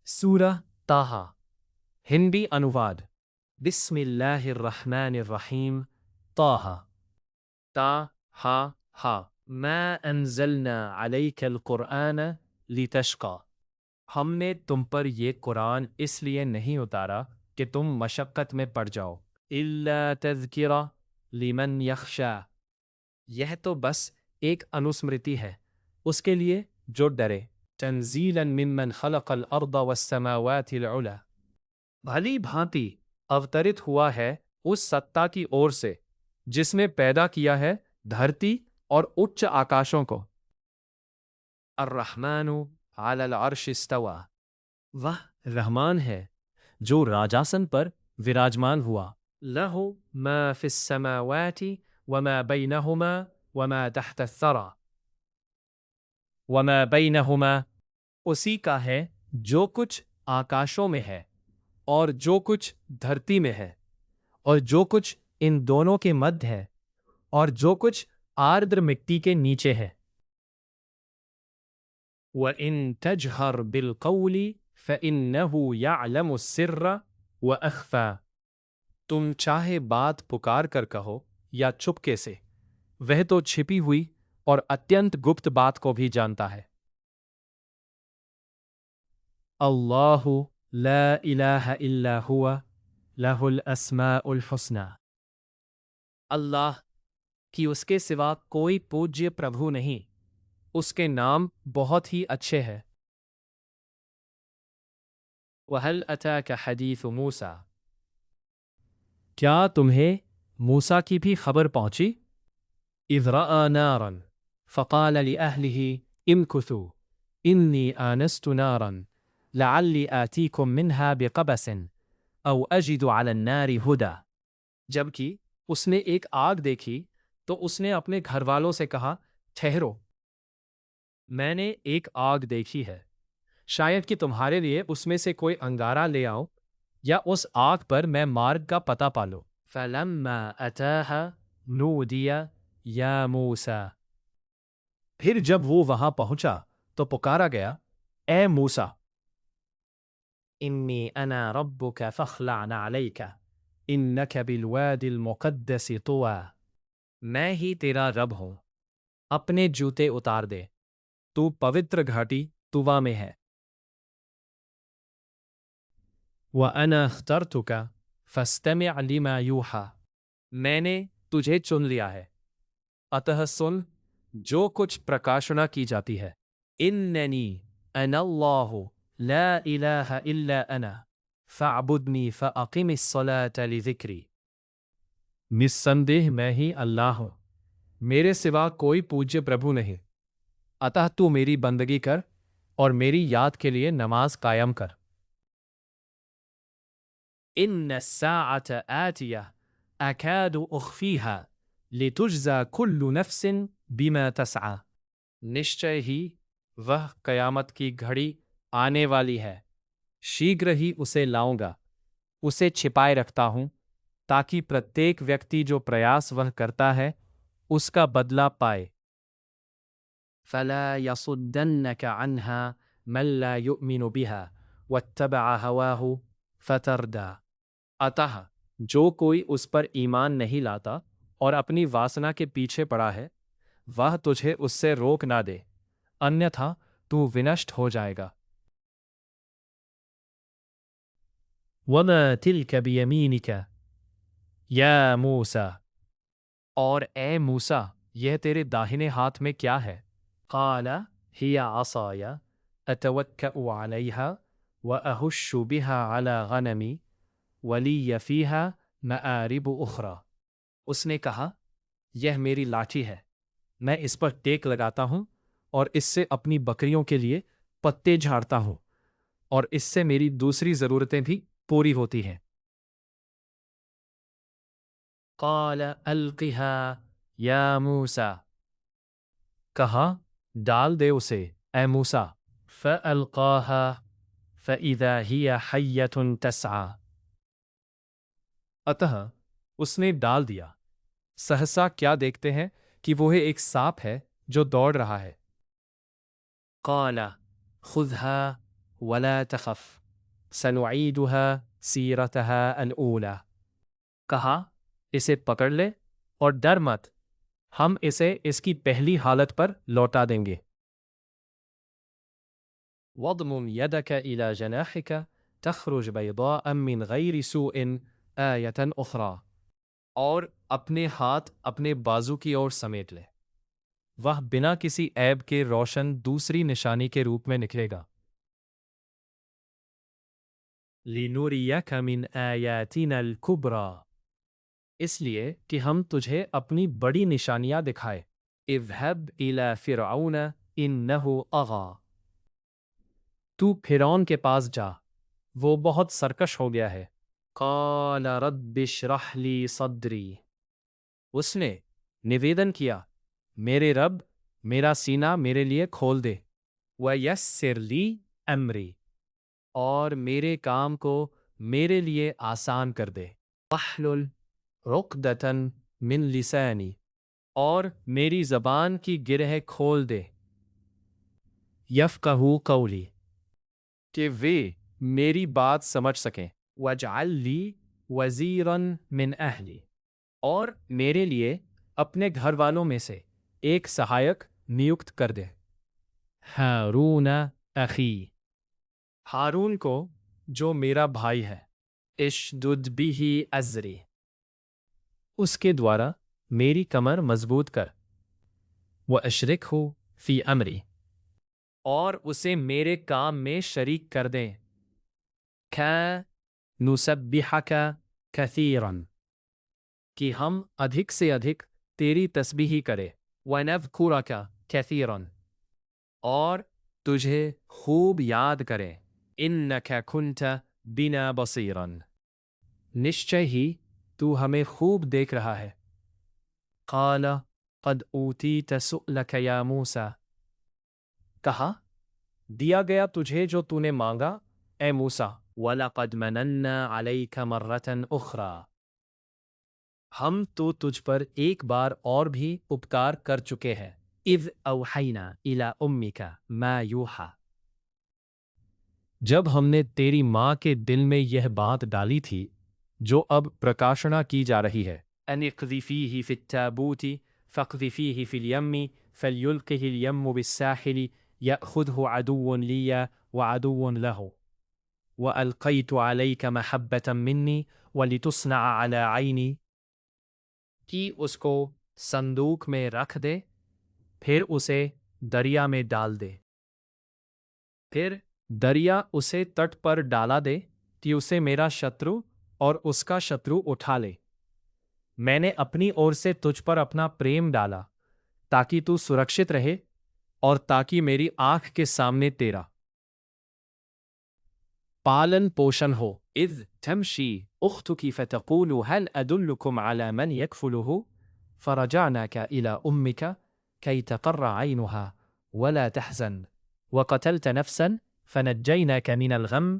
سورہ طٰہٰ ہندی انواد بسم اللہ الرحمن الرحیم طٰہٰ تا ہا ہا ما انزلنا علیک القرآن لتشقی ہم نے تم پر یہ قرآن اس لیے نہیں اتارا کہ تم مشقت میں پڑ جاؤ الا تذکرہ لمن یخشی یہ تو بس ایک انوسمرتی ہے اس کے لیے جو ڈرے تنزیلا ممن خلق الارض والسماوات العلی بھلی بھانتی اوترت ہوا ہے اس ستا کی اور سے جس نے پیدا کیا ہے دھرتی اور اچ آکاشوں کو الرحمن علی العرش استوى وہ رحمان ہے جو راجاسن پر وراجمان ہوا لہ ما فی السماوات وما بینہما وما تحت الثری وما بینہما اسی کا ہے جو کچھ آکاشوں میں ہے اور جو کچھ دھرتی میں ہے اور جو کچھ ان دونوں کے مدھ ہے اور جو کچھ آردر مٹی کے نیچے ہے وَإِن تَجْهَرْ بِالْقَوْلِ فَإِنَّهُ يَعْلَمُ السِّرَّ وَأَخْفَى تم چاہے بات پکار کر کہو یا چپکے سے وہ تو چھپی ہوئی اور اتینت گپت بات کو بھی جانتا ہے اللہ لا الہ الا ہوا لہ الاسماء الحسنی اللہ کی اس کے سوا کوئی پوجیہ پربھو نہیں اس کے نام بہت ہی اچھے ہیں وَهَلْ أَتَاكَ حَدِيثُ مُوسَىٰ کیا تمہیں موسیٰ کی بھی خبر پہنچی اذ رأى نارا فقال لأهله امكثوا إني آنست نارا لعلی آتیکم منہا بقبس او اجد علی النار ہدی جبکہ اس نے ایک آگ دیکھی تو اس نے اپنے گھر والوں سے کہا ٹھہرو میں نے ایک آگ دیکھی ہے شاید کہ تمہارے لیے اس میں سے کوئی انگارہ لے آؤں یا اس آگ پر میں مارگ کا پتہ پالو فلما اتاها نودی یا موسیٰ پھر جب وہ وہاں پہنچا تو پکارا گیا اے موسیٰ انی انا ربک فاخلع علیک انک بالوادی المقدس طوی میں ہی تیرا رب ہوں اپنے جوتے اتار دے تو پوتر گھاٹی طویٰ میں ہے وَأَنَا اخْتَرْتُكَ فَاسْتَمِعْ لِمَا يُوحَىٰ میں نے تجھے چن لیا ہے اتہ سن جو کچھ پرکاشنا کی جاتی ہے اننی انا اللہ لا الہ الا انا فاعبدنی فاقم الصلاة لذکری نسندہ میں ہی اللہ ہوں میرے سوا کوئی پوجیہ پربھو نہیں اتہ تو میری بندگی کر اور میری یاد کے لیے نماز قائم کر ان الساعة آتیہ اکاد اخفیہا لتجزا کل نفس بما تسعی نشچے ہی وہ قیامت کی گھڑی آنے والی ہے شیگر ہی اسے لاؤں گا اسے چھپائے رکھتا ہوں تاکہ پرتیک ویکتی جو پریاس وہ کرتا ہے اس کا بدلہ پائے فلا یصدنک عنہا من لا یؤمن بها واتبع ہواہ فتردی اتہ جو کوئی اس پر ایمان نہیں لاتا اور اپنی واسنا کے پیچھے پڑا ہے وہ تجھے اس سے روک نہ دے انیتھا تو ونشٹ ہو جائے گا وَمَا تِلْكَ بِيَمِينِكَ یا موسیٰ اور اے موسیٰ یہ تیرے داہنے ہاتھ میں کیا ہے قال ہی عصای اتوکأ علیہا واہش بہا علی غنمی ولی فیہا مآرب اخری اس نے کہا یہ میری لاٹھی ہے میں اس پر ٹیک لگاتا ہوں اور اس سے اپنی بکریوں کے لیے پتے جھاڑتا ہوں اور اس سے میری دوسری ضرورتیں بھی پوری ہوتی ہیں قال القھا یا موسیٰ کہا ڈال دے اسے اے موسیٰ فالقاها فاذا هي حیۃ تسعی اتہ اس نے ڈال دیا سہسا کیا دیکھتے ہیں کہ وہ ایک سانپ ہے جو دوڑ رہا ہے قال خذها ولا تخف سنعيدها سيرتها الأولى کہا اسے پکڑ لے اور ڈر مت، ہم اسے اس کی پہلی حالت پر لوٹا دیں گے۔ وَاضْمُمْ يَدَكَ إِلَى جَنَاحِكَ تَخْرُجْ بَيْضَاءً مِّنْ غَيْرِ سُوءٍ آیَةً أُخْرَى اور اپنے ہاتھ اپنے بازو کی اور سمیٹ لے، وہ بنا کسی عیب کے روشن دوسری نشانی کے روپ میں نکلے گا۔ لِنُرِيَكَ مِنْ آیَاتِنَا الْكُبْرَى اس لیے کہ ہم تجھے اپنی بڑی نشانیاں دکھائے۔ اذهب إلى فرعون إنه أغى تو فرعون کے پاس جا، وہ بہت سرکش ہو گیا ہے۔ قال رب اشرح لي صدری اس نے نویدن کیا، میرے رب میرا سینہ میرے لیے کھول دے۔ وَيَسِّرْ لِي أَمْرِي اور میرے کام کو میرے لیے آسان کر دے۔ وَاحْلُلْ عُقْدَةً مِّن لِسَانِي اور میری زبان کی گرہ کھول دے۔ یفقہوا قولی کہ وہ میری بات سمجھ سکیں۔ وَاجْعَلْ لِي وَزِيرًا مِّنْ أَهْلِي اور میرے لیے اپنے گھر والوں میں سے ایک سہایک نیوکت کر دے۔ ہارون اخی ہارون کو جو میرا بھائی ہے۔ اشدد بہ ازری اس کے دوارا میری کمر مضبوط کر۔ وَأَشْرِكْهُ فِي أَمْرِي اور اسے میرے کام میں شریک کر دیں۔ نُسَبِّحَكَ كَثِيرًا کہ ہم ادھک سے ادھک تیری تسبیح کرے۔ وَنَذْكُرَكَ كَثِيرًا اور تجھے خوب یاد کرے۔ إِنَّكَ كُنْتَ بِنَا بَصِيرًا نشچے ہی تو ہمیں خوب دیکھ رہا ہے۔ قال قد أوتيت سؤلك يا موسیٰ کہا دیا گیا تجھے جو تو نے مانگا اے موسیٰ۔ وَلَقَدْ مَنَنَّا عَلَيْكَ مَرَّةً أُخْرَى ہم تو تجھ پر ایک بار اور بھی اپکار کر چکے ہیں۔ إِذْ أَوْحَيْنَا إِلَىٰ أُمِّكَ مَا يُوحَىٰ جب ہم نے تیری ماں کے دل میں یہ بات ڈالی تھی جو اب پرکاشنا کی جا رہی ہے۔ أَنِ اقْذِفِيهِ فِي التَّابُوتِ فَاقْذِفِيهِ فِي الْيَمِّ فَلْيُلْقِهِ الْيَمُّ بِالسَّاحِلِ يَأْخُذْهُ عَدُوٌّ لِّيَّ وَعَدُوٌّ لَّهُ وَأَلْقَيْتُ عَلَيْكَ مَحَبَّةً مِّنِّي وَلِتُصْنَعَ عَلَىٰ عَيْنِي کہ اس کو صندوق میں رکھ دے، پھر اسے دریا میں ڈال دے، پھر دریا اسے تٹ پر ڈالا دے کہ اسے میرا شترو اور اس کا شترو اٹھا لے۔ میں نے اپنی اور سے تجھ پر اپنا پریم ڈالا تاکہ تو سرکشت رہے اور تاکہ میری آنکھ کے سامنے تیرا پالن پوشن ہو۔ اذ تمشی اختک فتقول هل ادلکم علی من یکفلہ فرجعناک الی امک کی تقر عینها ولا تحزن وقتلت نفسا فنجیناک من الغم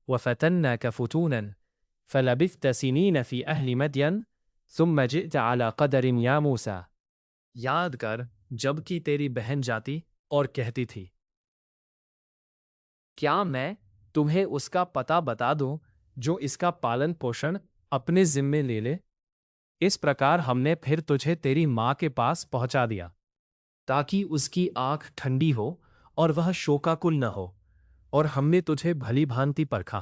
وفتناک فتونا فلبثت سنین فی اہل مدین ثم جئت على قدر یا موسیٰ یاد کر جب کہ تیری بہن جاتی اور کہتی تھی کیا میں تمہیں اس کا پتہ بتا دوں جو اس کا پالن پوشن اپنے ذمے لے لے۔ اس پرکار ہم نے پھر تجھے تیری ماں کے پاس پہنچا دیا تاکہ اس کی آنکھ ٹھنڈی ہو اور وہ شوکاکل نہ ہو، اور ہم نے تجھے بھلی بھانتی پرکھا،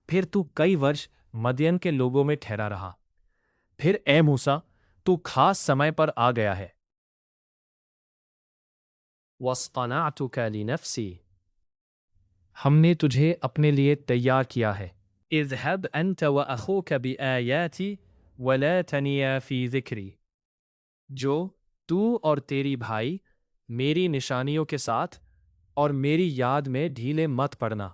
پھر تو کئی ورش مدین کے لوگوں میں ٹھہرا رہا، پھر اے موسیٰ تو خاص سمے پر آ گیا ہے۔ وَاصْطَنَعْتُكَ لِنَفْسِي ہم نے تجھے اپنے لیے تیار کیا ہے۔ اذهب أنت وأخوك بآياتي ولا تنيا في ذكري جو تو اور تیری بھائی میری نشانیوں کے ساتھ اور میری یاد میں ڈھیلے مت پڑنا۔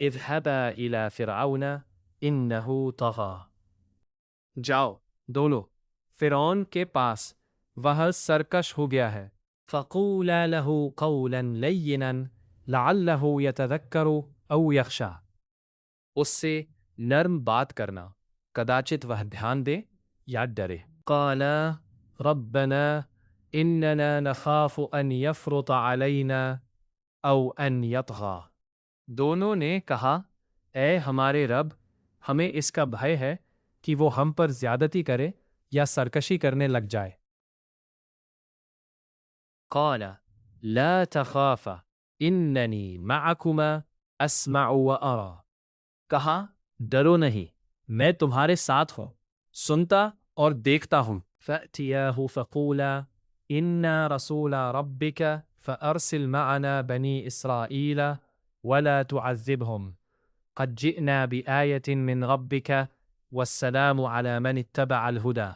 اذهبا إلى فرعون إنه طغى جاؤ دونوں فرعون کے پاس، وہ سرکش ہو گیا ہے۔ فقولا له قولا لينا لعله يتذكر أو يخشى اس سے نرم بات کرنا کداچت وہ دھیان دے یا ڈرے۔ قالا ربنا اننا نخاف ان يفرط علينا أو أن يطغى۔ دونوں نے کہا اے ہمارے رب، ہمیں اس کا بھے ہے کہ وہ ہم پر زیادتی کرے یا سرکشی کرنے لگ جائے۔ قال لا تخافا اننی معکما اسمع وارى۔ کہا ڈرو نہیں، میں تمہارے ساتھ ہوں، سنتا اور دیکھتا ہوں۔ فأتياه فقولا انا رسول ربك فأرسل معنا بني إسرائيل ولا تعذبهم قد جئنا بآية من ربك والسلام على من اتبع الهدى۔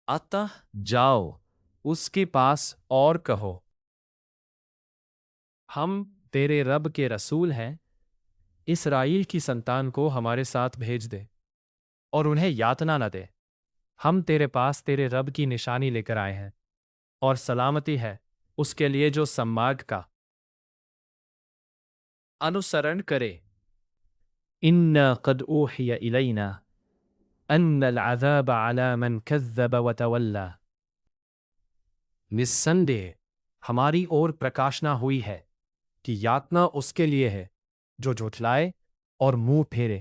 اطہ جاؤ اس کے پاس اور کہو ہم تیرے رب کے رسول ہیں، اسرائیل کی سنتان کو ہمارے ساتھ بھیج دے اور انہیں یاتنا نہ دے۔ ہم تیرے پاس تیرے رب کی نشانی لے کر آئے ہیں، اور سلامتی ہے اس کے لیے جو سماگ کا انوسرن کرے۔ انا قد اوحی الینا ان العذاب علی من کذب وتولی۔ نسندہ ہماری اور پرکاشنا ہوئی ہے کہ یاتنا اس کے لیے ہے جو جھٹلائے اور منہ پھیرے۔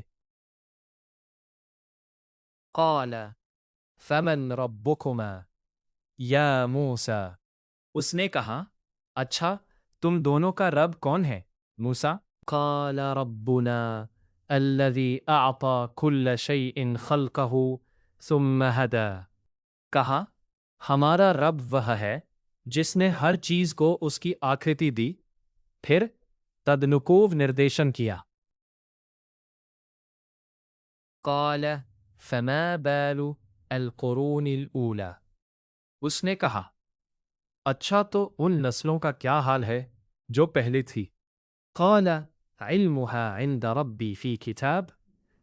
قال فمن ربکما یا موسیٰ۔ اس نے کہا اچھا تم دونوں کا رب کون ہے موسیٰ؟ قال ربنا الذي اعطى كل شيء خلقه ثم هدى۔ کہا ہمارا رب وہ ہے جس نے ہر چیز کو اس کی آکرتی دی، پھر تدنکوو نردیشن کیا۔ قال فما بال القرون الاولى۔ اس نے کہا اچھا تو ان نسلوں کا کیا حال ہے جو پہلے تھی؟ قال علمها عند ربی فی کتاب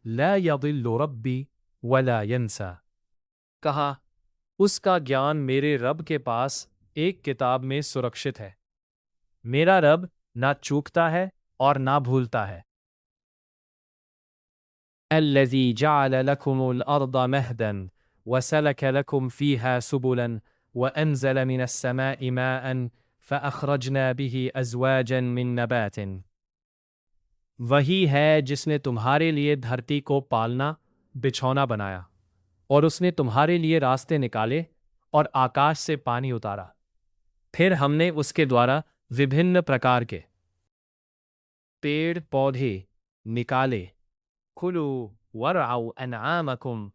لا یضل ربی ولا ینسى۔ کہا اس کا گیان میرے رب کے پاس ایک کتاب میں سرکشت ہے، میرا رب نہ چوکتا ہے اور نہ بھولتا ہے۔ الذي جعل لكم الأرض مهدا وسلك لكم فيها سبلا وأنزل من السماء ماء فأخرجنا به أزواجا من نبات۔ وہی ہے جس نے تمہارے لیے دھرتی کو پالنا بچھونا بنایا، اور اس نے تمہارے لیے راستے نکالے اور آکاش سے پانی اتارا، پھر ہم نے اس کے دوارا وبھن پرکار کے پیڑ پودے نکالے۔ کلوا ورعوا انعامکم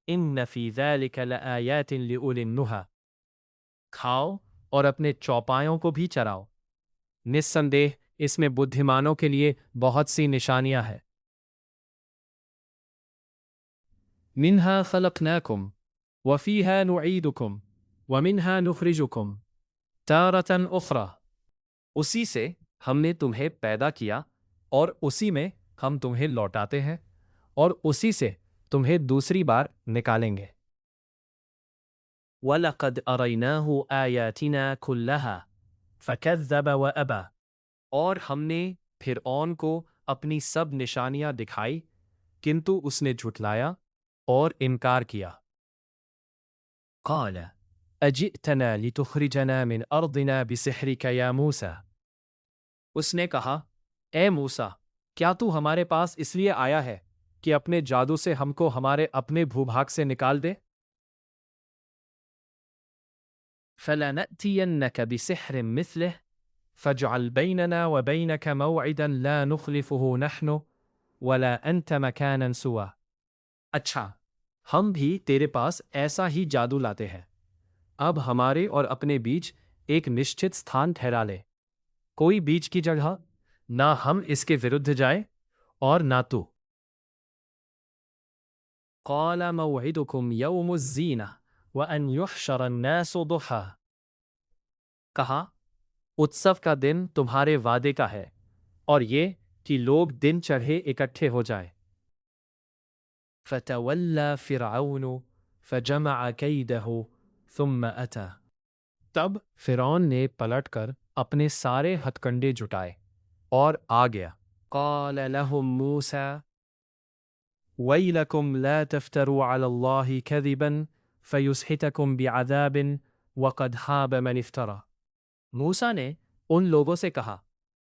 ان فی ذلک لآیات لأولی النہی۔ کھاؤ اور اپنے چوپایوں کو بھی چراؤ، نسندہ اس میں بدھمانوں کے لیے بہت سی نشانیاں ہیں۔ منہا خلقناکم وفیہا نعیدکم ومنہا نخرجکم تارۃ اخری۔ اسی سے ہم نے تمہیں پیدا کیا اور اسی میں ہم تمہیں لوٹاتے ہیں اور اسی سے تمہیں دوسری بار نکالیں گے۔ وَلَقَدْ أَرَيْنَاهُ آيَاتِنَا كُلَّهَا فَكَذَّبَ وَأَبَى۔ اور ہم نے فرعون کو اپنی سب نشانیاں دکھائی کنتو اس نے جھٹلایا اور انکار کیا۔ قال اجئتنا لتخرجنا من ارضنا بسحرك یا موسیٰ۔ اس نے کہا اے موسیٰ، کیا تو ہمارے پاس اس لیے آیا ہے کہ اپنے جادو سے ہم کو ہمارے اپنے بھوبھاگ سے نکال دے؟ فَلَنَأْتِيَنَّكَ بِسِحْرٍ مِثْلِهِ فَاجْعَلْ بَيْنَنَا وَبَيْنَكَ مَوْعِدًا لَا نُخْلِفُهُ نَحْنُ وَلَا أَنْتَ مَكَانًا سُوًى۔ اچھا ہم بھی تیرے پاس ایسا ہی جادو لاتے ہیں، اب ہمارے اور اپنے بیچ ایک نشچت ستھان ٹھہرا لے، کوئی بیچ کی جگہ نہ ہم اس کے ورد جائے اور نہ تو۔ قال موعدکم یوم الزینہ وان یحشر الناس ضحی۔ کہا اتسو کا دن تمہارے وعدے کا ہے اور یہ کہ لوگ دن چڑھے اکٹھے ہو جائیں۔ فتولی فرعون فجمع کیدہ ثم اتی۔ تب فرعون نے پلٹ کر اپنے سارے ہتھ کنڈے جٹائے اور آ گیا۔ قال لهم موسیٰ ویلکم لا تفتروا علی اللہ کذبا فیسحتکم بعذاب وقد خاب من افترى۔ موسیٰ نے ان لوگوں سے کہا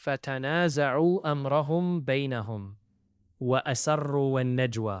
فتنازعوا أمرهم بينهم وأسروا النجوى،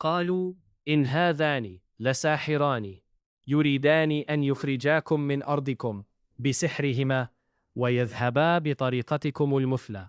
قالوا إن هذان لساحران يريدان أن يخرجاكم من أرضكم بسحرهما ويذهبا بطريقتكم المثلى،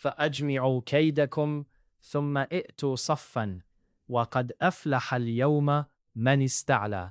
فأجمعوا كيدكم ثم ائتوا صفا وقد أفلح اليوم من استعلى،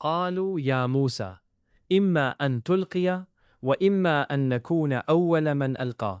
قالوا يا موسى إما أن تلقي وإما أن نكون أول من ألقى،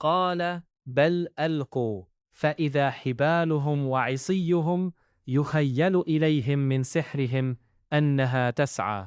قال بل ألقوا فإذا حبالهم وعصيهم يخيل إليهم من سحرهم أنها تسعى،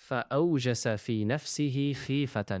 فأوجس في نفسه خيفة،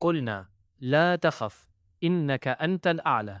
قلنا لا تخف إنك أنت الأعلى،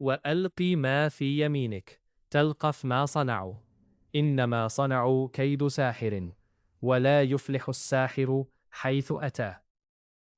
وألقي ما في يمينك تلقف ما صنعوا إنما صنعوا كيد ساحر ولا يفلح الساحر حيث أتى،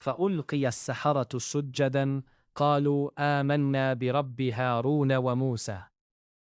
فألقي السحرة سجدا قالوا آمنا برب هارون وموسى،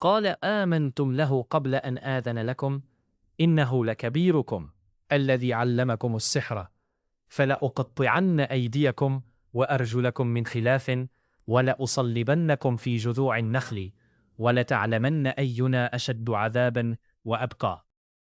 قال آمنتم له قبل أن آذن لكم إنه لكبيركم الذي علمكم السحر فلأقطعن أيديكم وأرجلكم من خلاف ولأصلبنكم في جذوع النخل ولتعلمن أينا أشد عذابا وأبقى،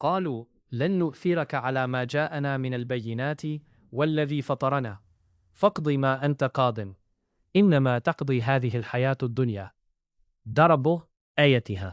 قالوا لن نؤثرك على ما جاءنا من البينات والذي فطرنا فاقض ما أنت قاض إنما تقضي هذه الحياة الدنيا ضربوا آيتها،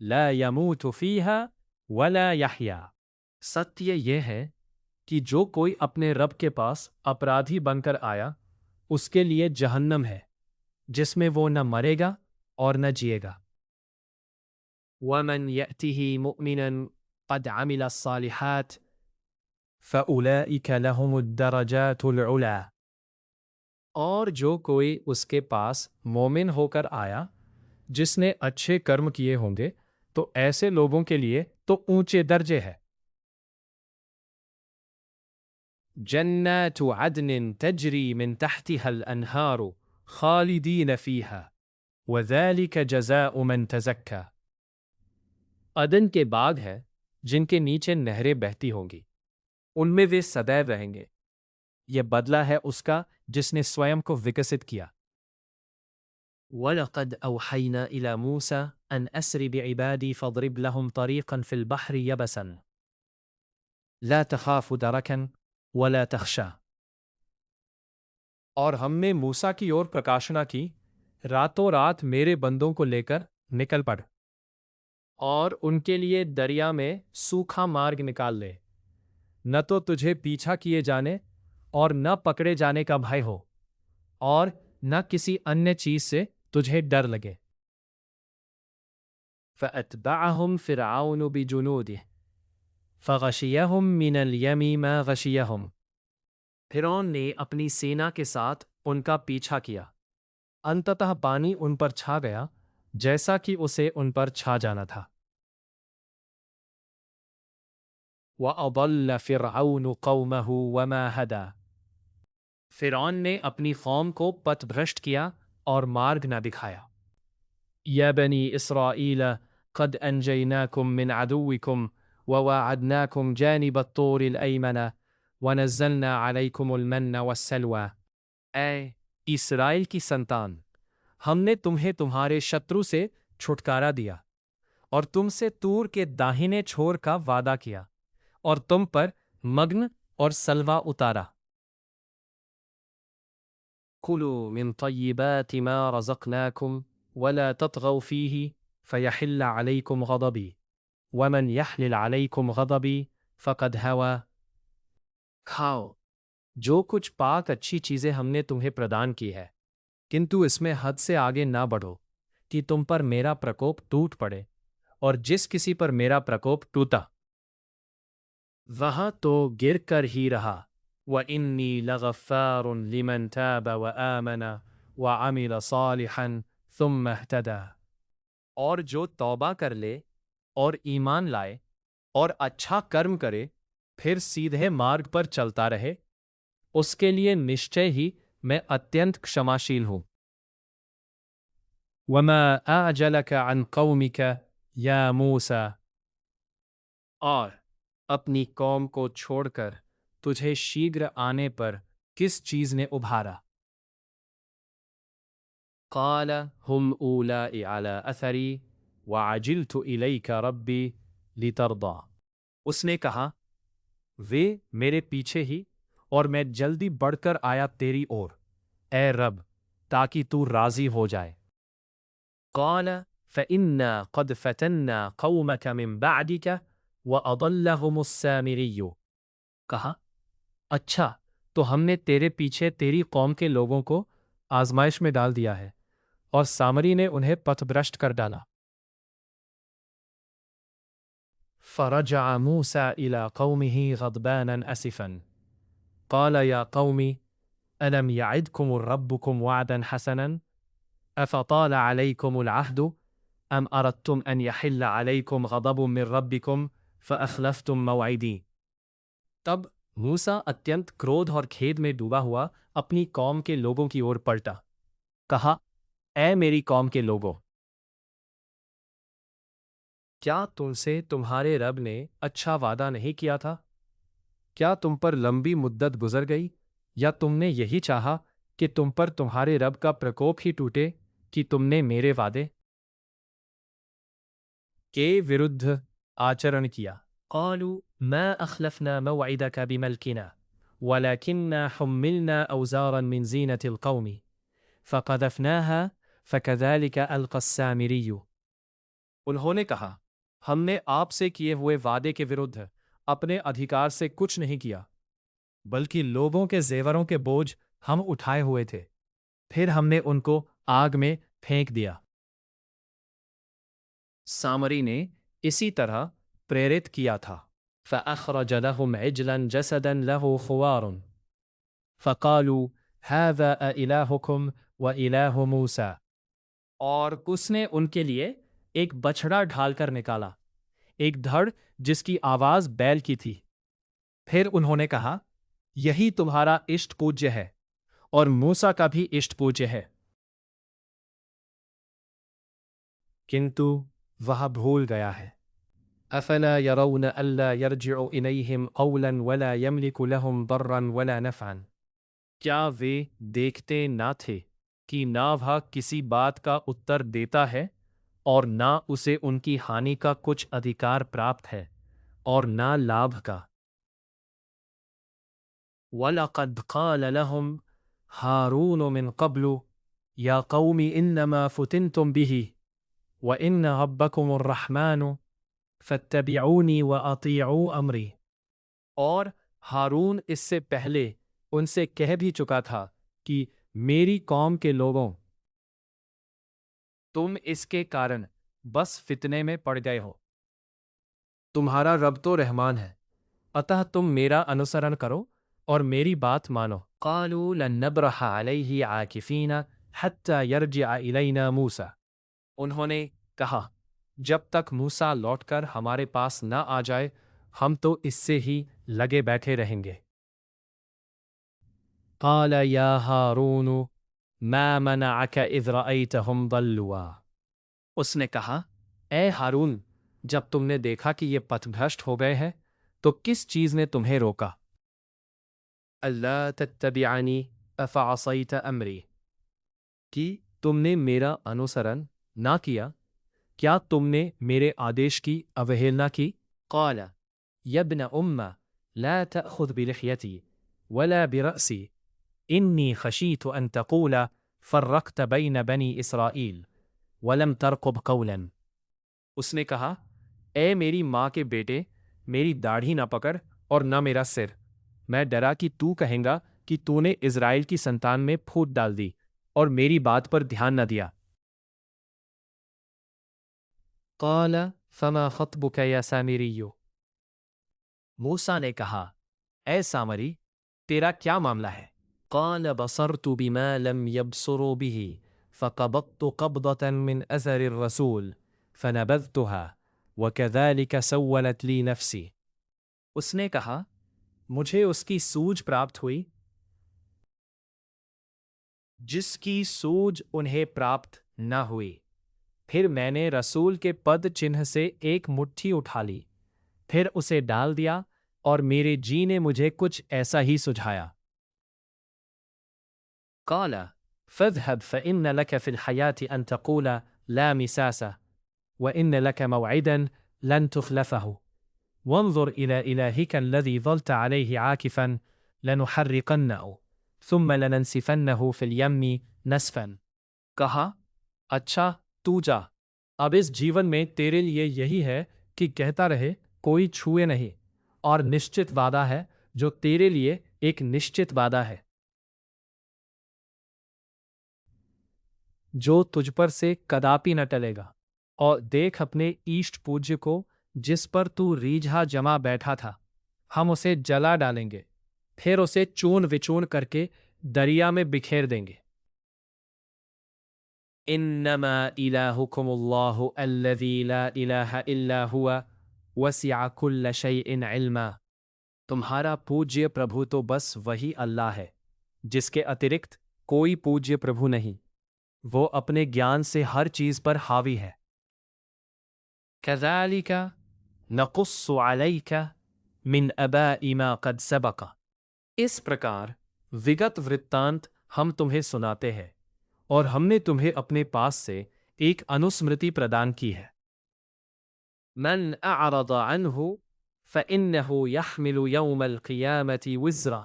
لا يموت فيها ولا يحيا۔ ستیہ یہ ہے کہ جو کوئی اپنے رب کے پاس اپرادھی بن کر آیا اس کے لیے جہنم ہے جس میں وہ نہ مرے گا اور نہ جیے گا۔ وَمَنْ يَأْتِهِ مُؤْمِنًا قَدْ عَمِلَ الصَّالِحَاتِ فَأُولَئِكَ لَهُمُ الدَّرَجَاتُ الْعُلَىٰ۔ اور جو کوئی اس کے پاس مومن ہو کر آیا جس نے اچھے کرم کیے ہوں گے تو ایسے لوگوں کے لیے تو اونچے درجے ہے۔ جنات عدن تجری من تحتها الانہار خالدین فیہا وذالک جزاء من تزکا۔ عدن کے باغ ہے جن کے نیچے نہریں بہتی ہوں گی، ان میں وہ سدائے رہیں گے، یہ بدلہ ہے اس کا جس نے سوئم کو وکست کیا۔ وَلَقَدْ أَوْحَيْنَا إِلَى مُوسَىٰ أَنْ أَسْرِ بِعِبَادِي فَاضْرِبْ لَهُمْ طَرِيقًا فِي الْبَحْرِ يَبَسًا لَا تَخَافُ دَرَكًا وَلَا تَخْشَىٰ۔ اور ہم نے موسیٰ کی اور پرکاشنا کی، راتوں رات میرے بندوں کو لے کر نکل پڑ اور ان کے لیے دریا میں سوکھا مارگ نکال لے، نہ تو تجھے پیچھا کیے جانے اور نہ پکڑے جانے کا بھائے ہو اور نہ کسی انیہ چیز سے تجھے ڈر لگے۔ فَأَتْبَعَهُمْ فِرْعَوْنُ بِجُنُودِهِ فَغَشِيَهُمْ مِنَ الْيَمِّ مَا غَشِيَهُمْ۔ فرعون نے اپنی سینا کے ساتھ ان کا پیچھا کیا، انتتہ پانی ان پر چھا گیا جیسا کہ اسے ان پر چھا جانا تھا۔ وَأَضَلَّ فِرْعَوْنُ قَوْمَهُ وَمَا هَدَىٰ۔ فرعون نے اپنی قوم کو پت بھرشٹ کیا اور مارگ نہ دکھایا۔ یا بنی اسرائیل قد انجیناکم من عدوکم وواعدناکم جانب الطور الایمن ونزلنا علیکم المن والسلوى۔ اے اسرائیل کی سنتان، ہم نے تمہیں تمہارے شترو سے چھٹکارا دیا اور تم سے طور کے داہنے چھور کا وعدہ کیا اور تم پر مگن اور سلوہ اتارا۔ کلوا من طیبات ما رزقناکم ولا تطغوا فیہ فیحل علیکم غضبی ومن یحلل علیکم غضبی فقد ہوا۔ کھاؤ جو کچھ پاک اچھی چیزیں ہم نے تمہیں پردان کی ہے، کنتو اس میں حد سے آگے نہ بڑھو کہ تم پر میرا پرکوپ ٹوٹ پڑے، اور جس کسی پر میرا پرکوپ ٹوٹا وہاں تو گر کر ہی رہا۔ وَإِنِّي لَغَفَّارٌ لِمَنْ تَابَ وَآمَنَ وَعَمِلَ صَالِحًا ثُمَّ اهْتَدَىٰ۔ اور جو توبہ کر لے اور ایمان لائے اور اچھا کرم کرے پھر سیدھے مارگ پر چلتا رہے، اس کے لیے نشچے ہی میں اتینت کشماشیل ہوں۔ وَمَا أَعْجَلَكَ عَنْ قَوْمِكَ يَا مُوسَىٰ۔ اور اپنی قوم کو چھوڑ کر تجھے شیگر آنے پر کس چیز نے ابھارا؟ قال هم أولاء على أثري وعجلت إليك ربي لترضى۔ اس نے کہا وہ میرے پیچھے ہی اور میں جلدی بڑھ کر آیا تیری اور، اے رب تاکہ تو راضی ہو جائے۔ قال فإنا قد فتنا قومك من بعدك وأضلهم السامري۔ کہا اچھا تو ہم نے تیرے پیچھے تیری قوم کے لوگوں کو آزمائش میں ڈال دیا ہے اور سامری نے انہیں پتھ بھرشٹ کر ڈالا۔ فرجع موسى إلى قومه غضبانا أسفا قال يا قوم ألم يعدكم ربكم وعدا حسنا أفطال عليكم العهد أم أردتم أن يحل عليكم غضب من ربكم فأخلفتم موعدي۔ تب موسیٰ اتینت کرودھ اور کھید میں ڈوبا ہوا اپنی قوم کے لوگوں کی اور پلٹا، کہا اے میری قوم کے لوگوں، کیا تم سے تمہارے رب نے اچھا وعدہ نہیں کیا تھا؟ کیا تم پر لمبی مدت گزر گئی یا تم نے یہی چاہا کہ تم پر تمہارے رب کا پرکوپ ہی ٹوٹے کہ تم نے میرے وعدے کے وردھ آچرن کیا؟ قالوا ما أخلفنا موعدك بملكنا ولكننا حملنا أوزارا من زينة القوم فقذفناها فكذلك ألقى السامري۔ انہوں نے کہا، ہم نے آپ سے کیے ہوئے وعدے کے ورودھ اپنے ادھیکار سے کچھ نہیں کیا، بلکہ لوگوں کے زیوروں کے بوجھ ہم اٹھائے ہوئے تھے، پھر ہم نے ان کو آگ میں پھینک دیا۔ سامری نے اسی طرح پریرت کیا تھا۔ فَأَخْرَجَ لَهُمْ عِجْلًا جَسَدًا لَهُ خُوَارٌ فَقَالُوا هَذَا أَإِلَٰهُكُمْ وَإِلَٰهُ مُوسَىٰ، اور اس نے ان کے لیے ایک بچھڑا ڈھال کر نکالا، ایک دھڑ جس کی آواز بیل کی تھی۔ پھر انہوں نے کہا، یہی تمہارا اشٹ پوجیہ ہے اور موسیٰ کا بھی اشٹ پوجیہ ہے۔ کنتو وہ بھول گیا ہے۔ افلا يرون الا يرجع اليهم قولا ولا يملك لهم ضرا ولا نفعا، کیا وہ دیکھتے نہ تھے کہ نہ وہ کسی بات کا اتر دیتا ہے اور نہ اسے ان کی ہانی کا کچھ ادھیکار پراپت ہے اور نہ لابھ کا۔ وَلَقَدْ قَالَ لَهُمْ هَارُونُ مِنْ قَبْلُ يَا قَوْمِ إِنَّمَا فُتِنْتُمْ بِهِ وَإِنَّ رَبَّكُمُ الرَّحْمَنُ فَاتَّبِعُونِي وَأَطِيعُوا أَمْرِي، اور ہارون اس سے پہلے ان سے کہہ بھی چکا تھا کہ میری قوم کے لوگوں، تم اس کے کارن بس فتنے میں پڑ گئے ہو، تمہارا رب تو رحمان ہے، اتہ تم میرا انوسرن کرو اور میری بات مانو۔ قالوا لن نبرح علیہ عاکفین حتی یرجع الینا موسیٰ، انہوں نے کہا، جب تک موسیٰ لوٹ کر ہمارے پاس نہ آ جائے ہم تو اس سے ہی لگے بیٹھے رہیں گے۔ قال یا ہارون ما منعک اذ رأیتہم ضلوا، اس نے کہا، اے ہارون، جب تم نے دیکھا کہ یہ پتھ بھرشٹ ہو گئے ہیں تو کس چیز نے تمہیں روکا؟ اللہ تتبعنی افعصیت امری، کہ تم نے میرا انوسرن نہ کیا، کیا تم نے میرے آدیش کی اوہیلنا کی؟ قال یا ابن ام لا تأخذ بلحیتی ولا برأسی انی خشیت ان تقول فرقت بین بنی اسرائیل ولم ترقب قولا، اس نے کہا، اے میری ماں کے بیٹے، میری داڑھی نہ پکڑ اور نہ میرا سر، میں ڈرا کہ تو کہیں گا کہ تو نے اسرائیل کی سنتان میں پھوٹ ڈال دی اور میری بات پر دھیان نہ دیا۔ قال فما خطبك یا سامری، موسیٰ نے کہا، اے سامری، تیرا کیا معاملہ ہے؟ قال بصرت بما لم يبصروا به فقبضت قبضة من اثر الرسول فنبذتها وكذلك سولت لي نفسي، اس نے کہا، مجھے اس کی سوجھ پراپت ہوئی جس کی سوجھ انہیں پراپت نہ ہوئی، پھر میں نے رسول کے پد چنہ سے ایک مٹھی اٹھا لی، پھر اسے ڈال دیا اور میرے جی نے مجھے کچھ ایسا ہی سجھایا۔ قال فاذهب فإن لك في الحياة أن تقول لا مساس وإن لك موعدا لن تخلفه وانظر إلى إلهك الذي ظلت عليه عاكفا لنحرقنه ثم لننسفنه في اليم نسفا، کہا، اچھا تو جا، اب اس جیون میں تیرے لیے یہی ہے کہ کہتا رہے کوئی چھوئے نہیں، اور نشچت وعدہ ہے جو تیرے لیے ایک نشچت وعدہ ہے جو تجھ پر سے کداپی نہ ٹلے گا، اور دیکھ اپنے ایشٹ پوجیہ کو جس پر تو ریجھا جما بیٹھا تھا، ہم اسے جلا ڈالیں گے، پھر اسے چون وچون کر کے دریا میں بکھیر دیں گے۔ انما الہکم اللہ الذی لا الہ الا ہوا وسع کل شیء علما، تمہارا پوجیہ پربھو تو بس وہی اللہ ہے جس کے اترکت کوئی پوجیہ پربھو نہیں، وہ اپنے گیان سے ہر چیز پر حاوی ہے۔ کذالک نقص علیک من اباء ما قد سبق، اس پرکار وگت ورتانت ہم تمہیں سناتے ہیں اور ہم نے تمہیں اپنے پاس سے ایک انوسمرتی پردان کی ہے۔ من اعرض عنہ فإنہ یحمل یوم القیامت وزرا،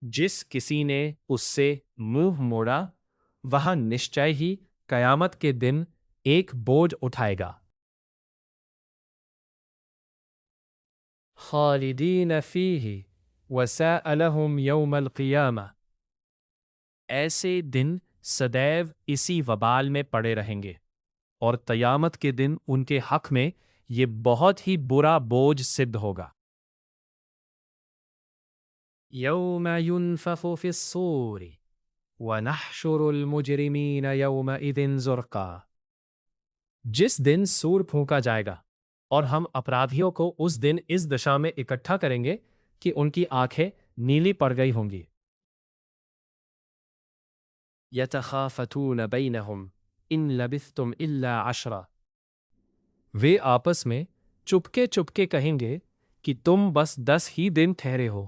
جس کسی نے اس سے منہ موڑا وہ نشچے ہی قیامت کے دن ایک بوجھ اٹھائے گا۔ خالدین فیہ وساء لہم یوم القیامہ، ایسے دن سدیو اسی وبال میں پڑے رہیں گے، اور قیامت کے دن ان کے حق میں یہ بہت ہی برا بوجھ صد ہوگا۔ یوم ینفخ فی الصور وَنَحْشُرُ الْمُجْرِمِينَ يَوْمَئِذٍ زُرْقًا، جس دن سور پھونکا جائے گا اور ہم اپرادھیوں کو اس دن اس دشا میں اکٹھا کریں گے کہ ان کی آنکھیں نیلی پڑ گئی ہوں گی۔ يَتَخَافَتُونَ بَيْنَهُمْ إِن لَبِثْتُمْ إِلَّا عَشْرًا، وہ آپس میں چپکے چپکے کہیں گے کہ تم بس 10 ہی دن ٹھہرے ہو۔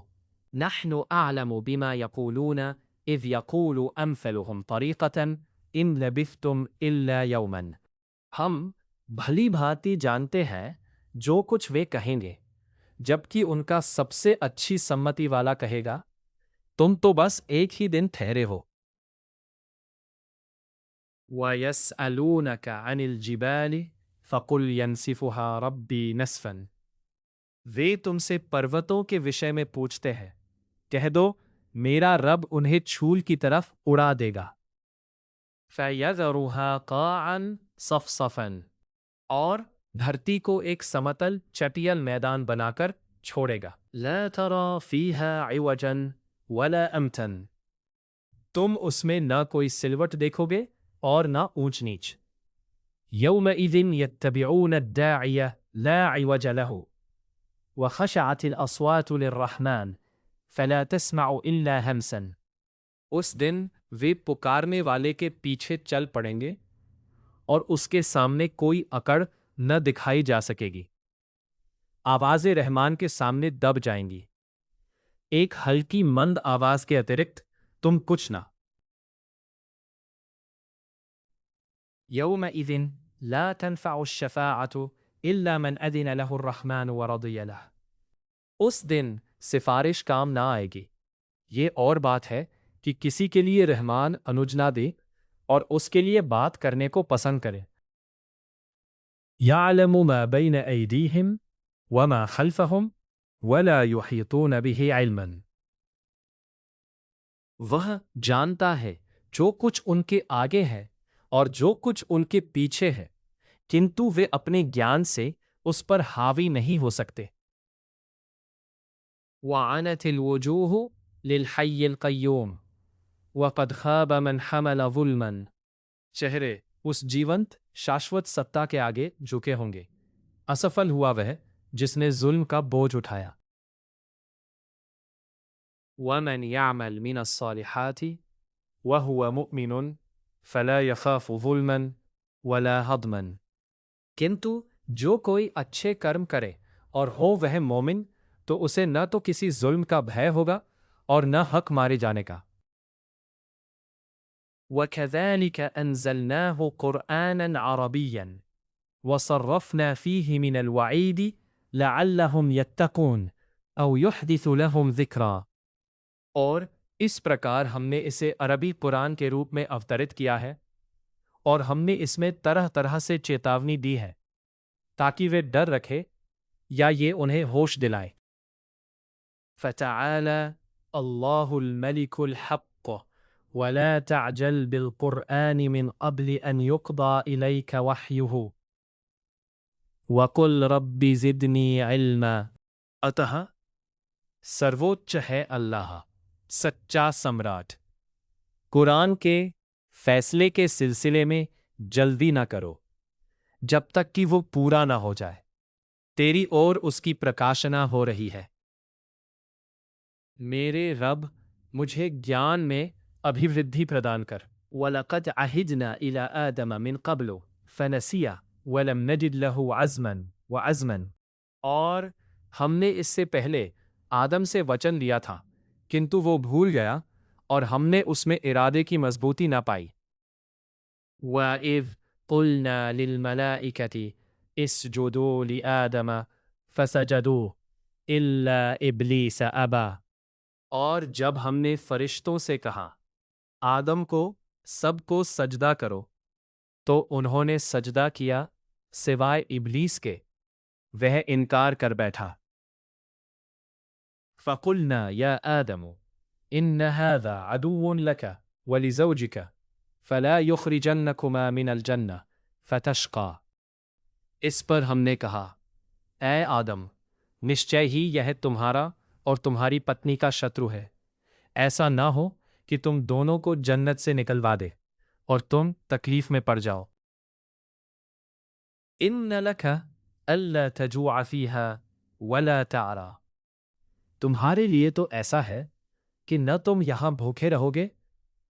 نَحْنُ أَعْلَمُ بِمَا يَقُولُونَ إِذْ يَقُولُ أَمْثَلُهُمْ طَرِيقَةً إِن لَبِثْتُمْ إِلَّا يَوْمًا، ہم بھلی بھانتی جانتے ہیں جو کچھ وہ کہیں گے، جبکہ ان کا سب سے اچھی سمتی والا کہے گا تم تو بس ایک ہی دن ٹھہرے ہو۔ وَيَسْأَلُونَكَ عَنِ الْجِبَالِ فَقُلْ يَنْسِفُهَا رَبِّي نَسْفًا، وہ تم سے پروتوں کے وشے میں پوچھتے ہیں، کہہ دو میرا رب انہیں چھول کی طرف اڑا دے گا۔ فَيَذَرُهَا قَاعًا صَفْصَفًا، اور دھرتی کو ایک سمتل چٹیل میدان بنا کر چھوڑے گا۔ لَا تَرَى فِيهَا عِوَجًا وَلَا أَمْتًا، تم اس میں نہ کوئی سلوٹ دیکھو گے اور نہ اونچ نیچ۔ يَوْمَئِذٍ يَتَّبِعُونَ الدَّاعِيَ لَا عِوَجَ لَهُ وَخَشَعَتِ الْأَصْوَاتُ لِلرَّحْمَنِ فَلَا تَسْمَعُ إِلَّا هَمْسًا، اس دن وہ پکارنے والے کے پیچھے چل پڑیں گے اور اس کے سامنے کوئی اکڑ نہ دکھائی جا سکے گی، آواز رحمان کے سامنے دب جائیں گی، ایک ہلکی مند آواز کے اترکت تم کچھ نہ۔ یومئذ لا تنفع الشفاعة إلا من أذن له الرحمن ورضي له، اس دن سفارش کام نہ آئے گی، یہ اور بات ہے کہ کسی کے لیے رحمان انوج نہ دے اور اس کے لیے بات کرنے کو پسند کرے۔ يعلم ما بين أيديهم وما خلفهم ولا يحيطون به علما، وہ جانتا ہے جو کچھ ان کے آگے ہے اور جو کچھ ان کے پیچھے ہے، کنتو وہ اپنے گیان سے اس پر حاوی نہیں ہو سکتے۔ وعنت الوجوہ للحی القیوم وقد خاب من حمل ظلما، چہرے اس جیونت شاشوت ستا کے آگے جھکے ہوں گے، اسفل ہوا وہ جس نے ظلم کا بوجھ اٹھایا۔ ومن يعمل من الصالحات وهو مؤمن فلا يخاف ظلما ولا هضما، کنتو جو کوئی اچھے کرم کرے اور ہو وہ مومن تو اسے نہ تو کسی ظلم کا بھے ہوگا اور نہ حق مارے جانے کا۔ وَكَذَلِكَ أَنزَلْنَاهُ قُرْآنًا عَرَبِيًّا وَصَرَّفْنَا فِيهِ مِنَ الْوَعِيدِ لَعَلَّهُمْ يَتَّقُونَ أَوْ يُحْدِثُ لَهُمْ ذِكْرًا، اور اس پرکار ہم نے اسے عربی قرآن کے روپ میں اوترت کیا ہے اور ہم نے اس میں طرح طرح سے چیتاونی دی ہے تاکہ وہ ڈر رکھے یا یہ انہیں ہوش دلائے۔ فَتَعَالَى اللَّهُ الْمَلِكُ الْحَقُّ وَلَا تَعْجَلْ بِالْقُرْآنِ مِنْ قَبْلِ أَنْ يُقْضَى إِلَيْكَ وَحْيُهُ وَقُلْ رَبِّ زِدْنِي عِلْمًا، اتہ سرووچ ہے اللہ، سچا سمراٹ، قرآن کے فیصلے کے سلسلے میں جلدی نہ کرو جب تک کہ وہ پورا نہ ہو جائے، تیری اور اس کی پرکاشنا ہو رہی ہے۔ میرے رب مجھے گیان میں ابھیوردھی پردان کر۔ وَلَقَدْ عَهِدْنَا إِلَىٰ آدَمَ مِنْ قَبْلُ فَنَسِيَ وَلَمْ نَجِدْ لَهُ عَزْمًا وَعَزْمًا، اور ہم نے اس سے پہلے آدم سے وچن لیا تھا کنتو وہ بھول گیا اور ہم نے اس میں ارادے کی مضبوطی نہ پائی۔ وَإِذْ قُلْنَا لِلْمَلَائِكَةِ اسْجُدُوا لِآدَمَ فَسَجَدُوا إِلَّا إِبْلِيسَ أَبَىٰ، اور جب ہم نے فرشتوں سے کہا آدم کو سب کو سجدہ کرو تو انہوں نے سجدہ کیا سوائے ابلیس کے، وہ انکار کر بیٹھا۔ فَقُلْنَا يَا آدَمُ إِنَّ هَذَا عَدُوٌّ لَكَ وَلِزَوْجِكَ فَلَا يُخْرِجَنَّكُمَا مِنَ الْجَنَّةِ فَتَشْقَى۔ اس پر ہم نے کہا، اے آدم، نشچے ہی یہ تمہارا اور تمہاری پتنی کا شترو ہے، ایسا نہ ہو کہ تم دونوں کو جنت سے نکلوا دے اور تم تکلیف میں پڑ جاؤ۔ إِنَّ لَكَ أَلَّا تَجُوعَ فِيهَا وَلَا تَعْرَى۔ تمہارے لیے تو ایسا ہے کہ نہ تم یہاں بھوکے رہو گے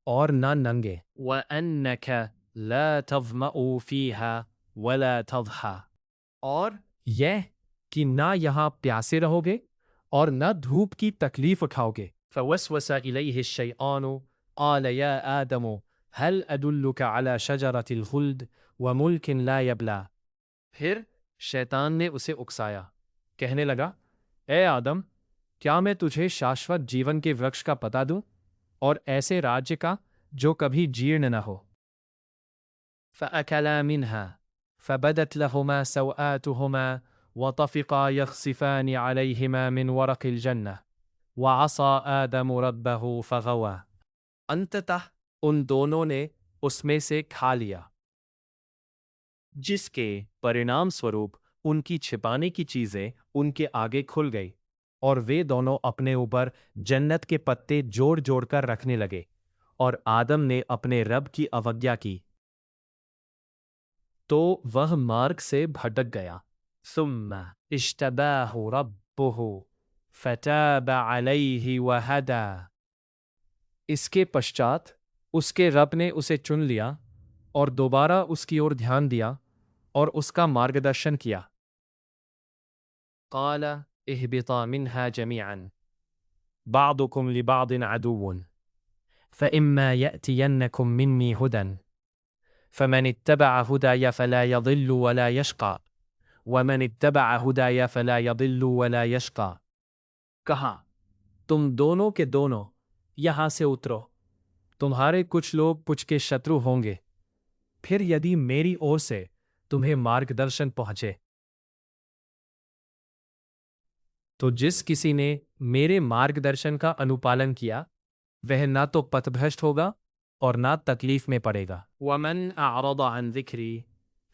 اور نہ ننگے۔ وَأَنَّكَ لَا تَظْمَأُ فِيهَا وَلَا تَضْحَى۔ اور یہ کہ نہ یہاں پیاسے رہو گے اور نہ دھوپ کی تکلیف اٹھاؤ گے۔ فَوَسْوَسَ إِلَيْهِ الشَّيْطَانُ قَالَ يَا آدَمُ هَلْ أَدُلُّكَ عَلَى شَجَرَةِ الْخُلْدِ وَمُلْكٍ لَا يَبْلَى۔ پھر شیطان نے اسے اکسایا، کہنے لگا، اے آدم، کیا میں تجھے شاشوت جیون کے ورکش کا پتہ دوں اور ایسے راجیہ کا جو کبھی جیرن نہ ہو۔ فَأَكَلَا مِنْهَا فَبَدَتْ لَهُمَا سَوْآتُهُمَا وَطَفِقَا يَخْصِفَانِ عَلَيْهِمَا مِنْ وَرَقِ الْجَنَّةِ وَعَصَىٰ آدَمُ رَبَّهُ فَغَوَىٰ۔ انتتہ ان دونوں نے اس میں سے کھا لیا، جس کے پرینام سوروپ ان کی چھپانے کی چیزیں ان کے آگے کھل گئی، اور وہ دونوں اپنے اوپر جنت کے پتے جوڑ جوڑ کر رکھنے لگے، اور آدم نے اپنے رب کی اوگیا کی تو وہ مارگ سے بھٹک گیا۔ ثم اجتباہ ربہ فتاب علیہ وہدی۔ اس کے پشچات اس کے رب نے اسے چن لیا اور دوبارہ اس کی اور دھیان دیا اور اس کا مارگدرشن کیا۔ قال اہبطا منہا جمیعا بعضکم لبعض عدو فإما يأتینکم منی ہدی فمن اتبع ہدای فلا يضل ولا يشقى ومن اتبع ہدای فلا يضل ولا يشقى۔ کہا، تم دونوں کے دونوں یہاں سے اترو، تمہارے کچھ لوگ کچھ کے شترو ہوں گے، پھر یدی میری اور سے تمہیں مارگدرشن پہنچے تو جس کسی نے میرے مارگدرشن کا انوپالن کیا وہ نہ تو پتبھرشٹ ہوگا اور نہ تکلیف میں پڑے گا۔ وَمَنْ أَعْرَضَ عَنْ ذِكْرِي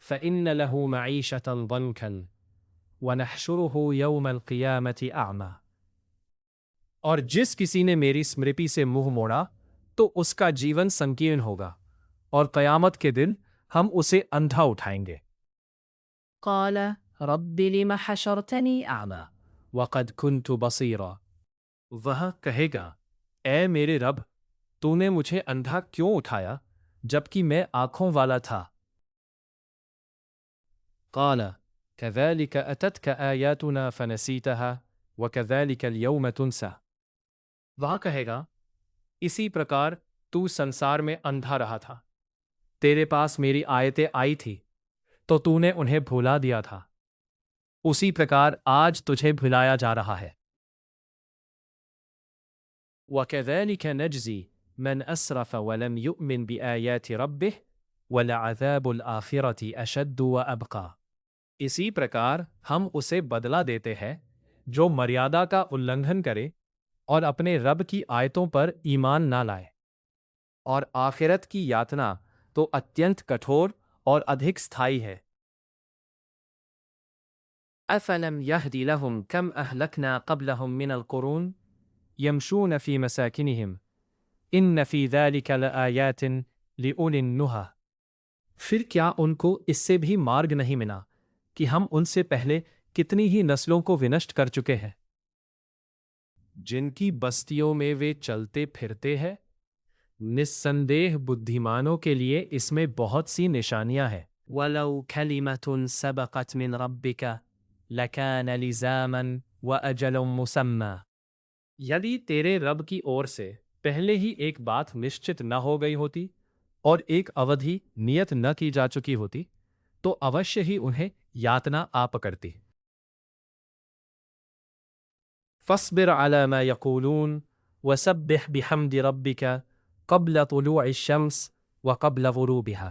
فَإِنَّ لَهُ مَعِيشَةً ضَنْكًا وَنَحْشُرُهُ يَوْمَ الْقِيَامَةِ أَعْمَى۔ اور جس کسی نے میری اسمرتی سے منہ موڑا تو اس کا جیون سنکیرن ہوگا اور قیامت کے دن ہم اسے اندھا اٹھائیں گے۔ قَالَ رَبِّ لِمَ حَشَرْتَنِي أَعْمَى وَقَدْ كُنْتُ بَصِيرًا۔ وہ کہے گا، اے میرے رب، تو نے مجھے اندھا کیوں اٹھایا جبکہ میں آنکھوں والا تھا؟ قَالَ كَذَلِكَ أَتَتْكَ آيَاتُنَا فَنَسِيتَهَا وَكَذَلِكَ الْيَوْمَ تُنْسَى۔ وہ کہے گا، اسی پرکار تو سنسار میں اندھا رہا تھا، تیرے پاس میری آیتیں آئی تھی تو تو نے انہیں بھلا دیا تھا، اسی پرکار آج تجھے بھلایا جا رہا ہے۔ وَكَذَلِكَ نَجْزِي مَنْ أَسْرَفَ وَلَمْ يُؤْمِنْ بِآيَاتِ رَبِّهِ وَلَعَذَابُ الْآخِرَةِ أَشَدُّ وَأَبْقَى۔ اسی پرکار ہم اسے بدلہ دیتے ہیں جو مریادہ کا النگھن کرے اور اپنے رب کی آیتوں پر ایمان نہ لائے، اور آخرت کی یاتنا تو اتینت کٹھور اور ادھک ستھائی ہے۔ أَفَلَمْ يَهْدِ لَهُمْ كَمْ أَهْلَكْنَا قَبْلَهُمْ مِنَ الْقُرُونِ يَمْشُونَ فِي مَسَاكِنِهِمْ إِنَّ فِي ذَلِكَ لَآيَاتٍ لِأُولِي النُّهَىٰ۔ پھر کیا ان کو اس سے بھی مارگ نہیں ملا کہ ہم ان سے پہلے کتنی ہی نسلوں کو ونشٹ کر چکے ہیں، جن کی بستیوں میں وہ چلتے پھرتے ہیں؟ نسندیہ بدھیمانوں کے لیے اس میں بہت سی نشانیاں ہیں۔ وَلَوْ كَلِمَةٌ سَبَقَتْ مِنْ رَبِّكَ لَكَانَ لِزَامًا وَأَجَلٌ مُّسَمًّى۔ یدی تیرے رب کی اور سے پہلے ہی ایک بات نشچت نہ ہو گئی ہوتی اور ایک اودھی نیت نہ کی جا چکی ہوتی تو اوشیہ ہی انہیں یاتنا آ پکڑتی۔ فَاصْبِرْ عَلَى مَا يَقُولُونَ وَسَبِّحْ بِحَمْدِ رَبِّكَ قَبْلَ طُلُوعِ الشَّمْسِ وَقَبْلَ غُرُوبِهَا۔